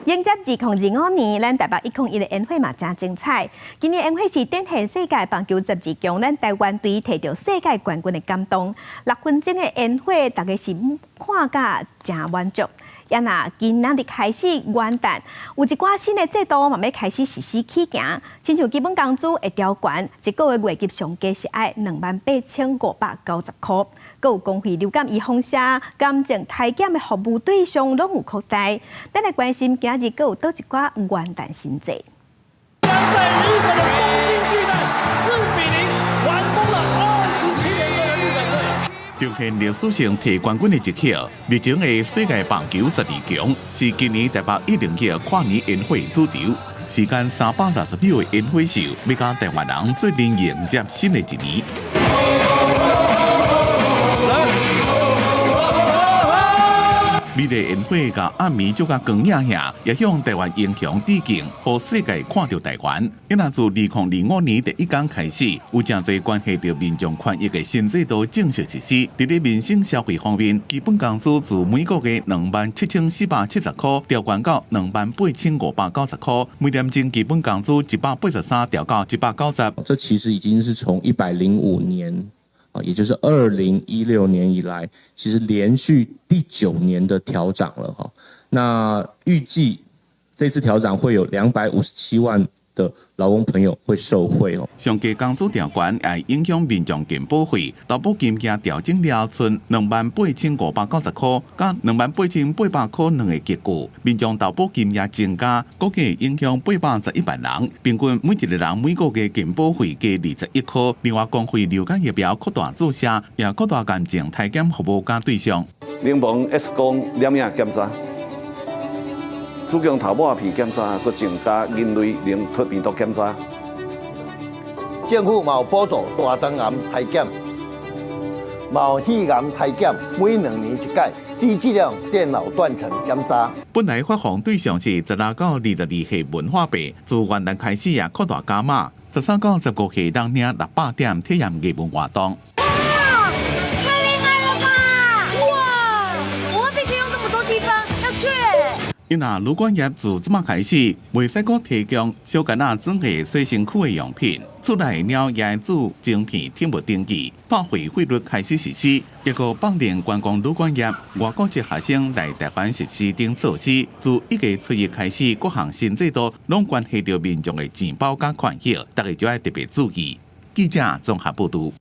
迎接2025年，咱台北101的宴会嘛真精彩。今年宴会是展现世界棒球12强，咱台湾队摕到世界冠军的感动。6分钟的宴会，大家是看甲真满足。也那今仔日开始元旦，有一寡新的制度嘛要开始实施起行。亲像基本工资会调悬，一个月月级上加是爱28590块。各有公费流感预防车、感情体检的服务对象拢有扩大。咱来关心今日各有倒一寡元旦新制。日本的东京巨蛋4-0完封了27连胜的日本队。呈现历史性摕冠军的一刻，日前的世界棒球12强是今年台北101跨年宴会主轴。时间360秒的宴会秀，要甲台湾人做阵迎接新的一年。美丽宴会甲暗暝就甲光影下，也向台湾英雄致敬，让世界看到台湾。因那自2025年第一天开始，有真侪关系到民众权益的新制度正式实施。伫咧民生消费方面，基本工资自每个月27470块调悬到28590块，每点钟基本工资183调到190。这其实已经是从105年。也就是2016年以来，其实连续第9年的调涨了哈。那预计这次调涨会有257万的劳工朋友会受惠哦。上加工资调悬，会影响民众健保费，投保金额调整了，剩28590块，甲28800块两个结果。民众投保金额增加，估计影响811万人，平均每一个人每个月健保费加21块。另外，公费流感疫苗扩大注射，也扩大感情体检服务甲对象。柠檬 X 光染影检查。促进头毛皮检查，佮增加人类病毒检查。政府嘛有补助大肠癌体检，嘛有肺癌体检，每2年一届，低质量电脑断层检查。本来发放对象是16到22岁文化辈，自元旦开始也扩大加码，13到15岁当领600点体验艺文活动。因那旅馆业自即马开始，袂使阁提供小间仔整个洗身躯的用品，出来了也做晶片天无登记，退费费率开始实施。结果放连观光旅馆业外国籍学生来台湾实施等措施，自1月初1开始，各项新制度拢关系到民众的钱包甲权益，大家就要特别注意。记者综合报道。